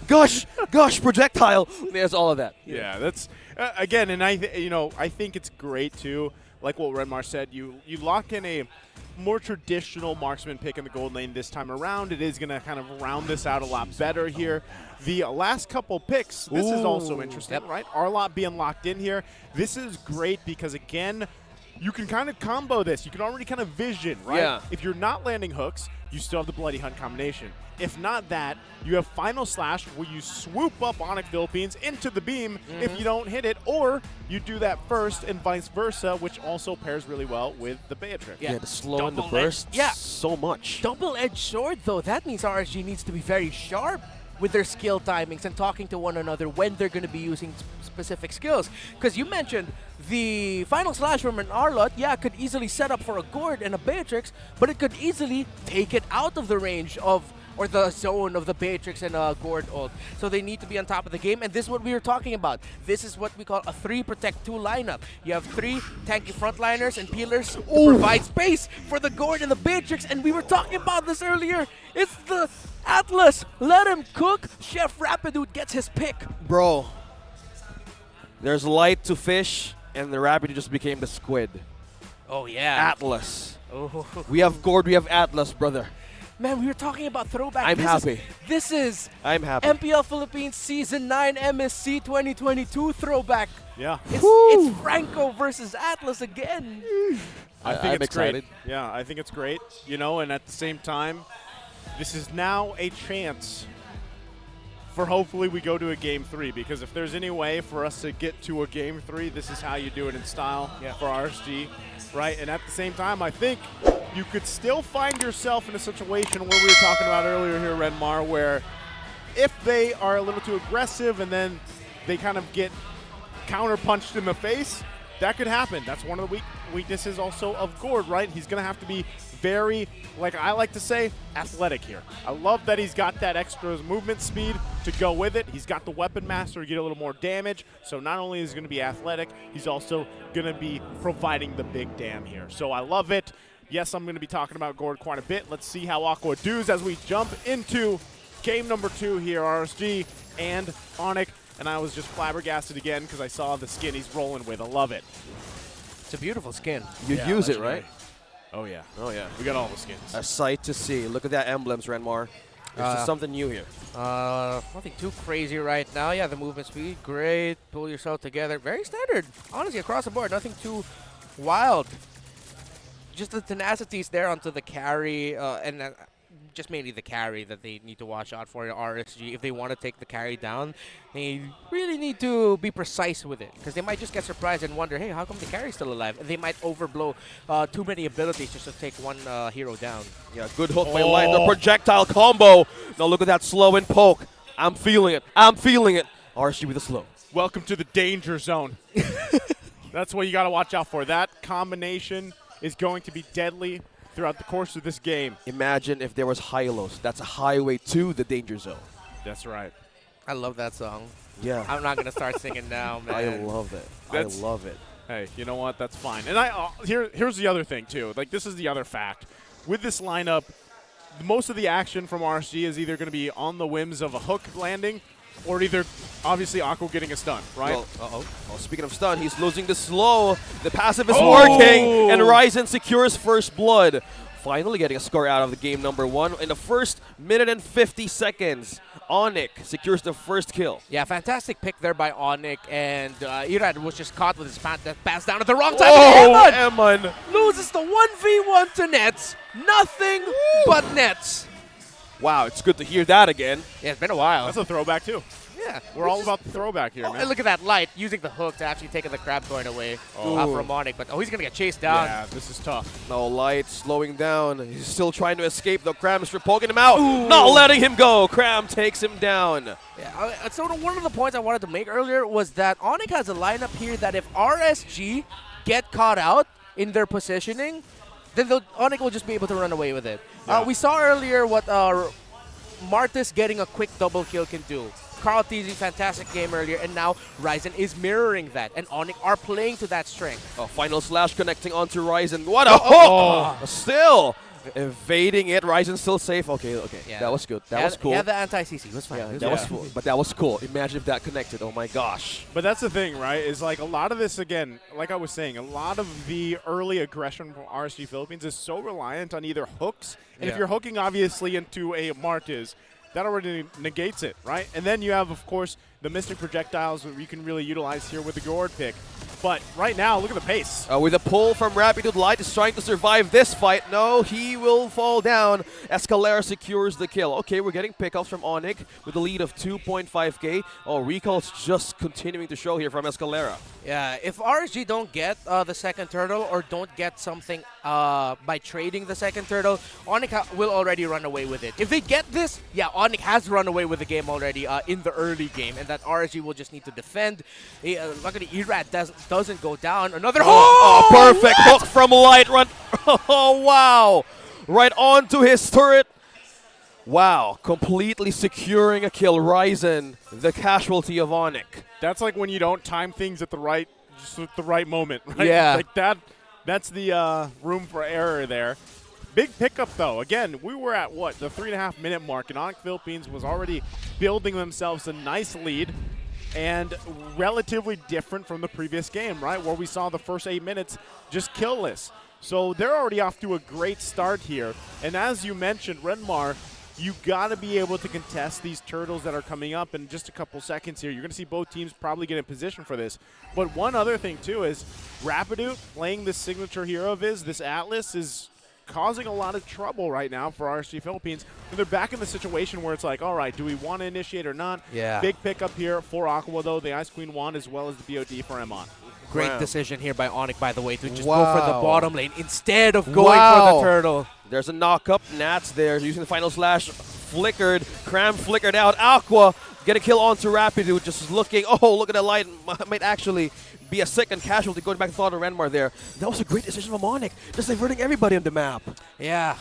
Gush, projectile. There's all of that. Yeah, that's again, and I think it's great too. Like what Redmar said, you lock in a more traditional marksman pick in the gold lane this time around. It is going to kind of round this out a lot better here. The last couple picks, this is also interesting, right? Arlott being locked in here. This is great because, again, you can kind of combo this. You can already kind of vision, right? Yeah. If you're not landing hooks, you still have the Bloody Hunt combination. If not that, you have Final Slash where you swoop up Onic Philippines into the beam if you don't hit it, or you do that first and vice versa, which also pairs really well with the Beatrix. Yeah, the slow and the burst, so much. Double-edged sword, though. That means RSG needs to be very sharp with their skill timings and talking to one another when they're going to be using specific skills. Because you mentioned the Final Slash from an Arlott, could easily set up for a Gord and a Beatrix, but it could easily take it out of the range of or the zone of the Beatrix and Gord ult. So they need to be on top of the game, and this is what we were talking about. This is what we call a 3 protect 2 lineup. You have 3 tanky frontliners and peelers to provide space for the Gord and the Beatrix, and we were talking about this earlier. It's the Atlas. Let him cook. Chef Rapidude gets his pick. Bro, there's light to fish, and the Rapidude just became the squid. Oh, yeah. Atlas. Oh. We have Gord, we have Atlas, brother. Man, we were talking about throwback. I'm happy. This is I'm happy. MPL Philippines Season 9 MSC 2022 throwback. Yeah. It's Franco versus Atlas again. I think I'm it's excited. great. Yeah, I think it's great. And at the same time, this is now a chance for hopefully we go to a Game 3, because if there's any way for us to get to a Game 3, this is how you do it in style for RSG, right? And at the same time, I think you could still find yourself in a situation where we were talking about earlier here, Redmar, where if they are a little too aggressive and then they kind of get counter-punched in the face, that could happen. That's one of the weaknesses also of Gord, right? He's going to have to be very, like I like to say, athletic here. I love that he's got that extra movement speed to go with it. He's got the weapon master to get a little more damage. So not only is he going to be athletic, he's also going to be providing the big dam here. So I love it. Yes, I'm going to be talking about Gord quite a bit. Let's see how Aqua does as we jump into game number 2 here, RSG and Onic. And I was just flabbergasted again because I saw the skin he's rolling with. I love it. It's a beautiful skin. You use it, right? Oh, yeah. Oh, yeah. We got all the skins. A sight to see. Look at that emblems, Renmar. There's just something new here. Nothing too crazy right now. Yeah, the movement speed, great. Pull yourself together. Very standard. Honestly, across the board, nothing too wild. Just the tenacity's there onto the carry, and just mainly the carry that they need to watch out for RSG. If they want to take the carry down, they really need to be precise with it, because they might just get surprised and wonder, hey, how come the carry's still alive? And they might overblow too many abilities just to take one hero down. Yeah, good hook by Light. The projectile combo. Now look at that slow and poke. I'm feeling it. I'm feeling it. RSG with a slow. Welcome to the danger zone. That's what you got to watch out for. That combination is going to be deadly throughout the course of this game. Imagine if there was Hylos. That's a highway to the danger zone. That's right. I love that song. Yeah. I'm not going to start singing now, man. I love it. I love it. Hey, you know what? That's fine. And here's the other thing, too. Like, this is the other fact. With this lineup, most of the action from RSG is either going to be on the whims of a hook landing or either, obviously, Aqua getting a stun, right? Well, speaking of stun, he's losing the slow. The passive is working, and Ryzen secures first blood. Finally getting a score out of the game number 1 in the first minute and 50 seconds. Onic secures the first kill. Yeah, fantastic pick there by Onic, and Irad was just caught with his pass down at the wrong time. Emon loses the 1v1 to Nets. Nothing but Nets. Wow, it's good to hear that again. Yeah, it's been a while. That's a throwback, too. Yeah. We're all about the throwback here, man. And look at that Light using the hook to actually take the crab coin away from Onic. But, he's going to get chased down. Yeah, this is tough. No, Light slowing down. He's still trying to escape, though. Cram's poking him out. Not letting him go. Cram takes him down. Yeah, so one of the points I wanted to make earlier was that Onic has a lineup here that if RSG get caught out in their positioning, then Onic will just be able to run away with it. Yeah. We saw earlier what Martis getting a quick double kill can do. Carl Teasy, fantastic game earlier, and now Ryzen is mirroring that, and Onic are playing to that strength. Final slash connecting onto Ryzen. What a hook! Still, Evading it. Ryzen's still safe. Okay. Yeah. That was good. That was cool. Yeah, the anti-CC. It was fine. Yeah, It was that was fine. cool. But that was cool. Imagine if that connected. Oh my gosh. But that's the thing, right? Is like a lot of this, again, like I was saying, a lot of the early aggression from RSG Philippines is so reliant on either hooks, and if Yeah. you're hooking obviously into a Martiz, that already negates it, right? And then you have, of course, the Mystic projectiles that you can really utilize here with the Gourd pick. But right now, look at the pace. With a pull from Rapid Light is trying to survive this fight. No, he will fall down. Escalera secures the kill. Okay, we're getting pickups from Onic with a lead of 2.5k. Oh, recall's just continuing to show here from Escalera. Yeah, if RSG don't get the second turtle or don't get something by trading the second turtle, Onic will already run away with it. If they get this, yeah, Onic has run away with the game already in the early game, and that RSG will just need to defend. Luckily, Erad doesn't go down. Another Perfect hook from Light. Run. Oh, wow. Right onto his turret. Wow, completely securing a kill. Ryzen, the casualty of Onic. That's like when you don't time things at the right, just at the right moment, right? Yeah. Like that. That's the room for error there. Big pickup though. Again, we were at what, the 3.5 minute mark, and Onic Philippines was already building themselves a nice lead, and relatively different from the previous game, right, where we saw the first 8 minutes just killless. So they're already off to a great start here. And as you mentioned, Renmar, you got to be able to contest these turtles that are coming up in just a couple seconds here. You're going to see both teams probably get in position for this. But one other thing, too, is Rapidu playing this signature hero of his, this Atlas, is causing a lot of trouble right now for RSG Philippines. And they're back in the situation where it's like, all right, do we want to initiate or not? Yeah. Big pickup here for Aqua, though, the Ice Queen wand, as well as the BOD for Emon. Great Wow. decision here by Onic, by the way, to just go Wow. for the bottom lane instead of going for the turtle. There's a knock-up. Nats there using the final slash. Flickered. Cram flickered out. Aqua get a kill onto Rapidu. Just looking. Oh, look at the light. Might actually be a second casualty going back to Thought of Renmar there. That was a great decision from Onic. Just diverting everybody on the map. Yeah,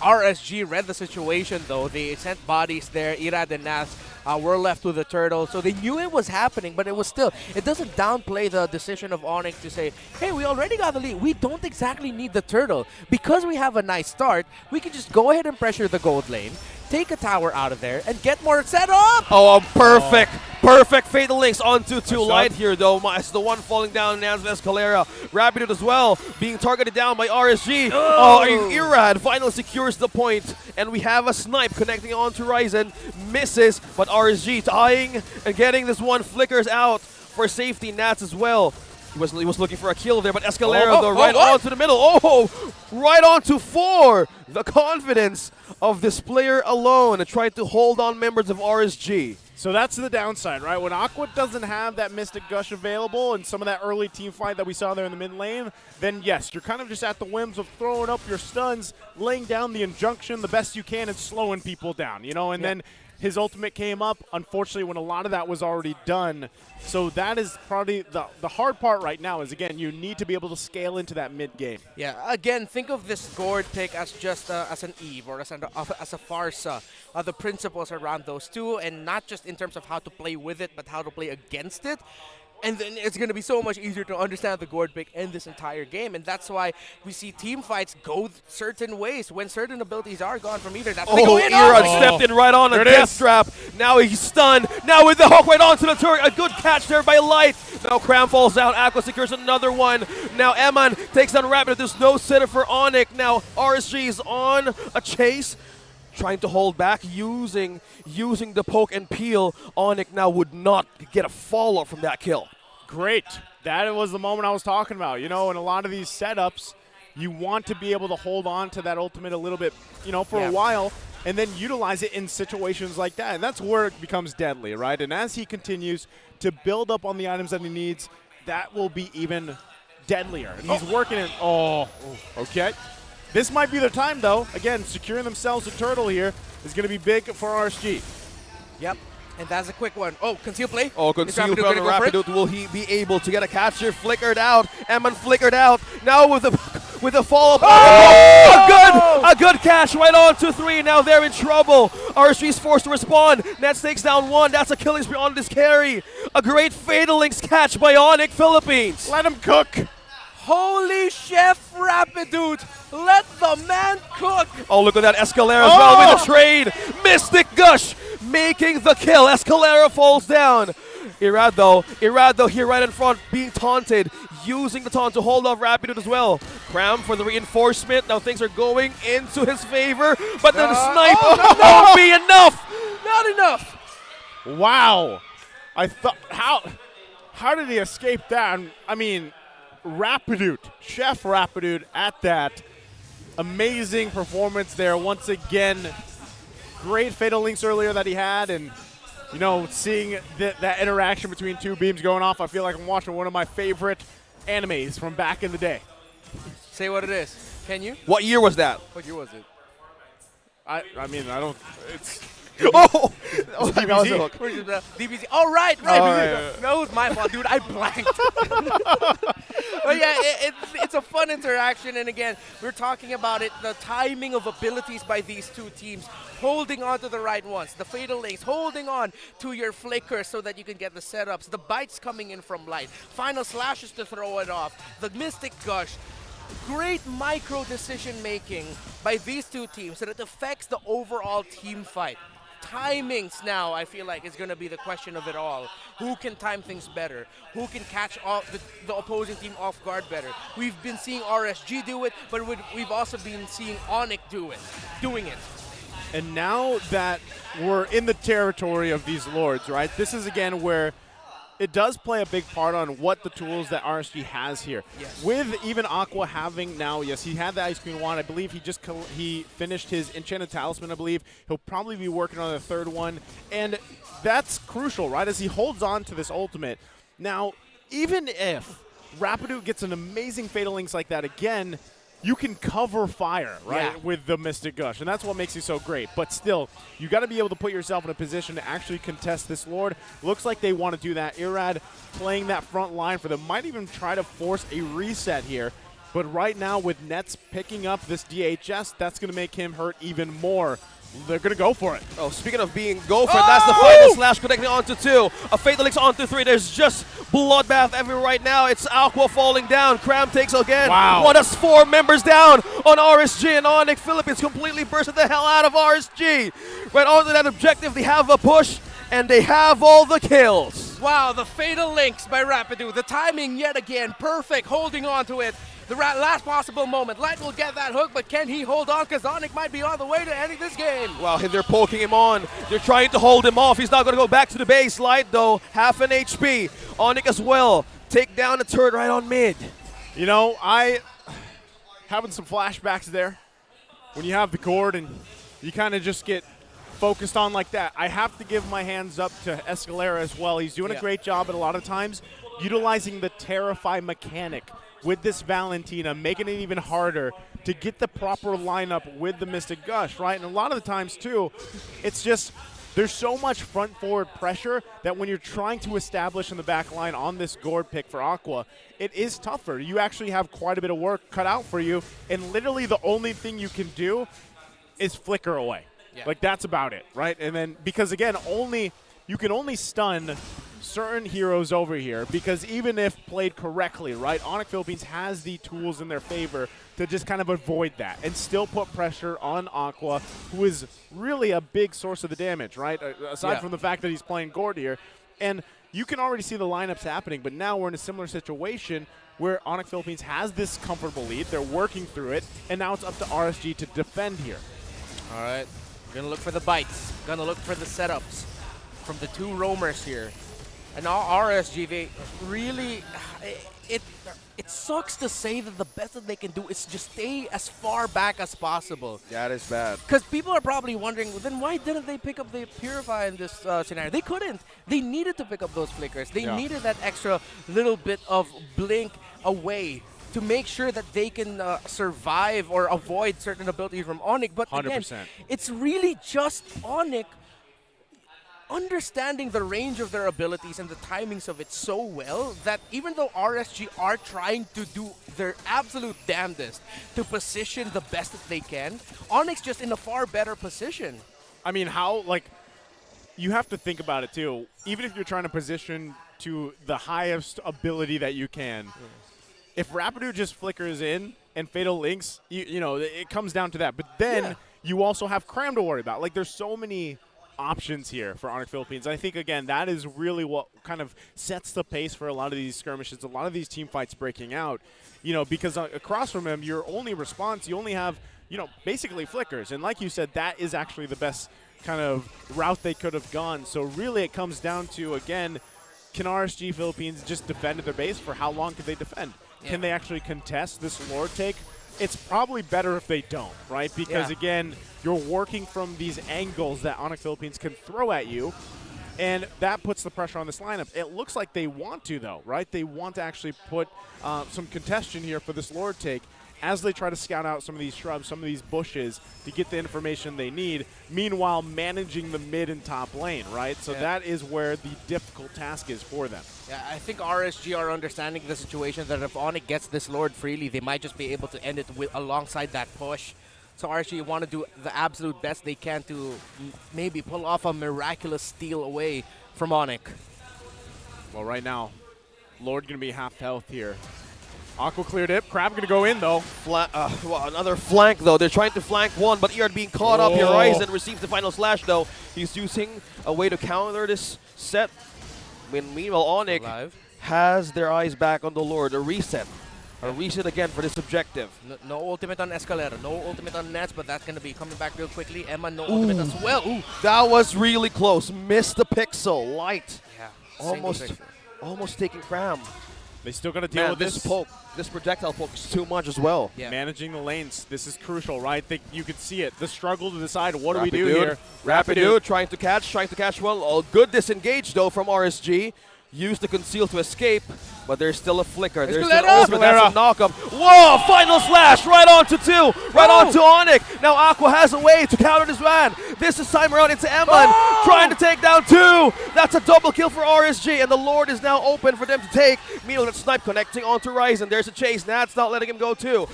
RSG read the situation though. They sent bodies there. Irad and Nas were left with the turtle, so they knew it was happening, but it was still, it doesn't downplay the decision of Onic to say, hey, we already got the lead. We don't exactly need the turtle. Because we have a nice start, we can just go ahead and pressure the gold lane, take a tower out of there, and get more set up! Oh, perfect. Perfect Fatal Links onto two. Nice Light job. here, though. It's the one falling down, Nans Escalera. Rapidu as well, being targeted down by RSG. Irad finally secures the point, and we have a snipe connecting onto Ryzen. Misses, but RSG dying and getting this one. Flickers out for safety. Nats as well. He was looking for a kill there, but Escalera, though, right onto the middle. Oh, right onto 4. The confidence of this player alone and tried to hold on members of RSG. So that's the downside, right? When Aqua doesn't have that Mystic Gush available and some of that early team fight that we saw there in the mid lane, then yes, you're kind of just at the whims of throwing up your stuns, laying down the injunction the best you can and slowing people down, you know? And then his ultimate came up, unfortunately, when a lot of that was already done. So that is probably the hard part right now is, again, you need to be able to scale into that mid game. Yeah, again, think of this Gourd pick as just as an Eve or as a Farsa. The principles around those two, and not just in terms of how to play with it, but how to play against it. And then it's going to be so much easier to understand the Gourd pick in this entire game. And that's why we see team fights go certain ways when certain abilities are gone from either. That's Irad stepped in right on a death trap. Now he's stunned. Now with the hook right onto the turret. A good catch there by Light. Now Cram falls out. Aqua secures another one. Now Eman takes down Rapid. There's no sitter for Onic. Now RSG is on a chase, trying to hold back, using the poke and peel. Onic now would not get a follow-up from that kill. Great. That was the moment I was talking about. You know, in a lot of these setups, you want to be able to hold on to that ultimate a little bit, you know, for a while, and then utilize it in situations like that. And that's where it becomes deadly, right? And as he continues to build up on the items that he needs, that will be even deadlier. And he's working it. Okay. This might be their time, though. Again, securing themselves a turtle here is going to be big for RSG. Yep. And that's a quick one. Oh, conceal play. Oh, conceal play on Rapidu. Will he be able to get a catcher? Flickered out. Eman flickered out. Now with a follow-up. A good catch right on to 3. Now they're in trouble. RSG's forced to respond. Nets takes down 1. That's a killing spree on this carry. A great Fatal Links catch by Onic Philippines. Let him cook. Holy chef Rapidude! Let the man cook. Oh, look at that. Escalera as well with the trade. Mystic Gush making the kill. Escalera falls down. Irad though here right in front being taunted, using the taunt to hold off Rapidude as well. Cram for the reinforcement. Now things are going into his favor, but then the snipe won't be enough. Not enough. Wow. I thought, how did he escape that? I mean, Rapidude, Chef Rapidude at that. Amazing performance there once again. Great Fatal Links earlier that he had, and you know, seeing that interaction between two beams going off, I feel like I'm watching one of my favorite animes from back in the day. Say what it is. Can you? What year was that? What year was it? I mean, I don't. It's. Oh, DBZ. that was a hook. DBZ. Oh, right. Oh, right. That was my fault, dude. I blanked. But yeah, it's a fun interaction. And again, we're talking about it, the timing of abilities by these two teams, holding on to the right ones, the Fatal Links, holding on to your flickers so that you can get the setups, the bites coming in from light, final slashes to throw it off, the Mystic Gush. Great micro decision making by these two teams that it affects the overall team fight. Timings now, I feel like, is going to be the question of it all. Who can time things better? Who can catch the opposing team off guard better? We've been seeing RSG do it, but we've also been seeing Onic doing it. And now that we're in the territory of these lords, right, this is again where it does play a big part on what the tools that RSG has here. Yes. With even Aqua having now, yes, he had the Ice Queen wand. I believe he finished his Enchanted Talisman, I believe. He'll probably be working on the third one. And that's crucial, right, as he holds on to this ultimate. Now, even if Rapidude gets an amazing Fatal Links like that again, you can cover fire, right, Yeah. with the Mystic Gush, and that's what makes you so great. But still, you got to be able to put yourself in a position to actually contest this Lord. Looks like they want to do that. Irad playing that front line for them. Might even try to force a reset here. But right now, with Nets picking up this DHS, that's going to make him hurt even more. They're going to go for it. Oh, speaking of being go for it, that's the final slash connecting onto 2. A Fatal Links onto 3. There's just bloodbath everywhere right now. It's Aqua falling down. Cram takes again. Wow. What us 4 members down on RSG, and Onic Philippines completely bursted the hell out of RSG. Right onto that objective. They have a push, and they have all the kills. Wow, the Fatal Links by Rapidude. The timing yet again, perfect, holding on to it. The last possible moment. Light will get that hook, but can he hold on? Because Onic might be on the way to ending this game. Wow, they're poking him on. They're trying to hold him off. He's not going to go back to the base. Light, though, half an HP. Onic as well. Take down the turret right on mid. You know, I having some flashbacks there. When you have the cord and you kind of just get focused on like that. I have to give my hands up to Escalera as well. He's doing a great job at a lot of times utilizing the Terrify mechanic with this Valentina, making it even harder to get the proper lineup with the Mystic Gush, right? And a lot of the times, too, it's just there's so much front-forward pressure that when you're trying to establish in the back line on this Gord pick for Aqua, it is tougher. You actually have quite a bit of work cut out for you, and literally the only thing you can do is flicker away. Yeah. Like, that's about it, right? And then, because, again, you can only stun certain heroes over here, because even if played correctly, right, Onic Philippines has the tools in their favor to just kind of avoid that and still put pressure on Aqua, who is really a big source of the damage, right, aside from the fact that he's playing Gord here. And you can already see the lineups happening, but now we're in a similar situation where Onic Philippines has this comfortable lead. They're working through it, and now it's up to RSG to defend here. All right. Gonna look for the bites. Gonna look for the setups from the two roamers here. And RSG, they really, it sucks to say that the best that they can do is just stay as far back as possible. That is bad. Because people are probably wondering, well, then why didn't they pick up the Purify in this scenario? They couldn't. They needed to pick up those flickers. They needed that extra little bit of blink away to make sure that they can survive or avoid certain abilities from Onic. But 100%. again, it's really just Onic understanding the range of their abilities and the timings of it so well that even though RSG are trying to do their absolute damnedest to position the best that they can, Onyx just in a far better position. I mean, you have to think about it too. Even if you're trying to position to the highest ability that you can, if Rapidu just flickers in, and Fatal Links, you know, it comes down to that. But then you also have Cram to worry about. Like, there's so many options here for Onic Philippines. I think, again, that is really what kind of sets the pace for a lot of these skirmishes, a lot of these team fights breaking out, you know, because across from him, your only response, you only have, you know, basically flickers. And like you said, that is actually the best kind of route they could have gone. So really it comes down to, again, can RSG Philippines just defend their base? For how long can they defend? Yeah. Can they actually contest this Lord take? It's probably better if they don't, right? Because, again, you're working from these angles that Onic Philippines can throw at you, and that puts the pressure on this lineup. It looks like they want to, though, right? They want to actually put some contention here for this Lord take as they try to scout out some of these shrubs, some of these bushes to get the information they need, meanwhile managing the mid and top lane, right? So that is where the difficult task is for them. Yeah, I think RSG are understanding the situation that if Onic gets this Lord freely, they might just be able to end it alongside that push. So RSG want to do the absolute best they can to maybe pull off a miraculous steal away from Onic. Well, right now, Lord going to be half health here. Aqua cleared it. Crab going to go in, though. Well, another flank, though. They're trying to flank one, but Eard being caught up here. Ryzen receives the final slash, though. He's using a way to counter this set. Meanwhile, Onic has their eyes back on the Lord. A reset. A reset again for this objective. No ultimate on Escalera. No ultimate on Nets, but that's going to be coming back real quickly. Emma, no ultimate as well. Ooh. That was really close. Missed the pixel. Light. Yeah. Almost taking Cram. They still got to deal with this poke. This projectile poke is too much as well. Yeah. Managing the lanes, this is crucial, right? You can see it. The struggle to decide what do we do here. Rapidude trying to catch well. Oh, good disengage though from RSG. Use the conceal to escape, but there's still a flicker. There's still ultimate. That's a knock-up. Whoa! Final slash right onto two. Right onto Onic. Now Aqua has a way to counter this man. This is time around into Eman. Trying to take down two. That's a double kill for RSG, and the Lord is now open for them to take. Meanwhile, that snipe connecting onto Ryzen. There's a chase. Nat's not letting him go too.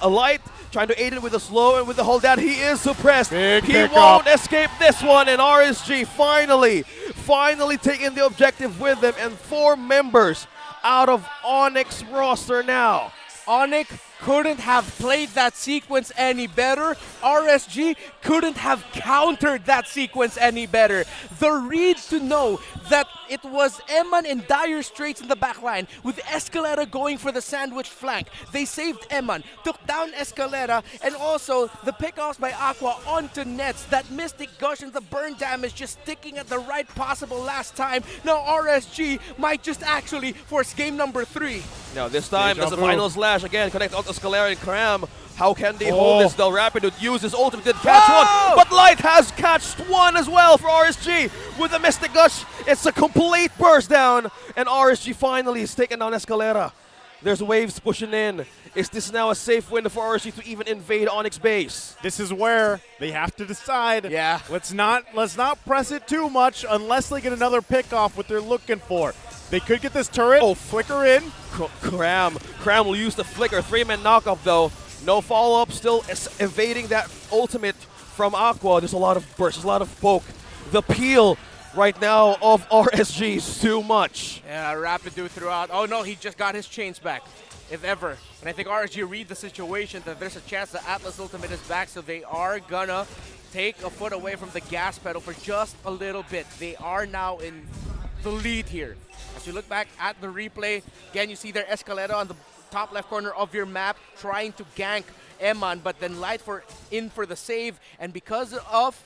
A light trying to aid it with a slow and with the hold down. He is suppressed. He won't escape this one, and RSG finally taking the objective with them, and 4 members out of Onic's roster now. Onic couldn't have played that sequence any better. RSG couldn't have countered that sequence any better. The read to know that it was Eman in dire straits in the backline with Escalera going for the sandwich flank. They saved Eman, took down Escalera, and also the pickoffs by Aqua onto Nets. That Mystic Gush and the burn damage just sticking at the right possible last time. Now RSG might just actually force game number 3. Now this time, as the final slash again, connect onto Scalera and Cram. How can they hold this though? Rapidude uses ultimate, did catch one, but Light has catched one as well for RSG with the Mystic Gush. It's a complete burst down, and RSG finally is taking down Escalera. There's waves pushing in. Is this now a safe window for RSG to even invade Onic's base? This is where they have to decide. Yeah. Let's not press it too much unless they get another pick off what they're looking for. They could get this turret. Flicker in. Cram will use the flicker. 3-man knockoff though. No follow-up. Still evading that ultimate from Aqua. There's a lot of bursts. There's a lot of poke. The peel right now of RSG is too much. Yeah, Rapidude throughout. Oh no, he just got his chains back, if ever. And I think RSG read the situation that there's a chance that Atlas ultimate is back, so they are gonna take a foot away from the gas pedal for just a little bit. They are now in the lead here. As you look back at the replay, again, you see their Escalera on the top left corner of your map trying to gank Eman, but then Light in for the save, and because of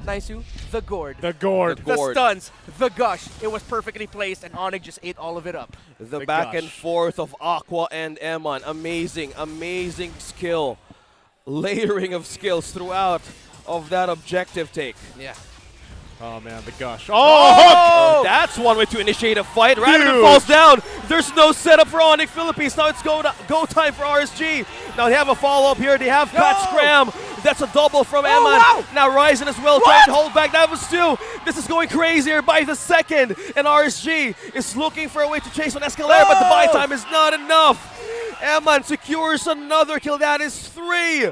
Naisu, the gourd. The stuns, the gush. It was perfectly placed, and Onic just ate all of it up. The back and forth of Aqua and Eman. Amazing skill. Layering of skills throughout of that objective take. Yeah. Oh man, the gush. Oh, that's one way to initiate a fight. Rapidude falls down. There's no setup for Onic Philippines. Now it's go time for RSG. Now they have a follow-up here. They have Pat Scram. That's a double from Eman. Wow. Now Ryzen as well, trying to hold back. That was 2. This is going crazier by the second. And RSG is looking for a way to chase on Escalera, but the buy time is not enough. Eman secures another kill. That is 3.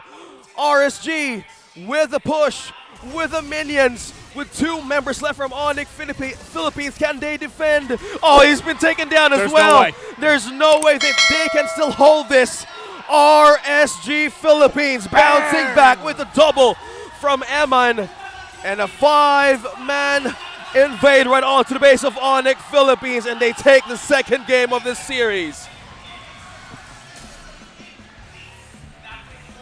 RSG with the push, with the minions. With 2 members left from Onic Philippines, can they defend? Oh, he's been taken down as well. There's no way that they can still hold this. RSG Philippines bouncing back with a double from Eman. And a 5-man invade right onto the base of Onic Philippines, and they take the second game of this series.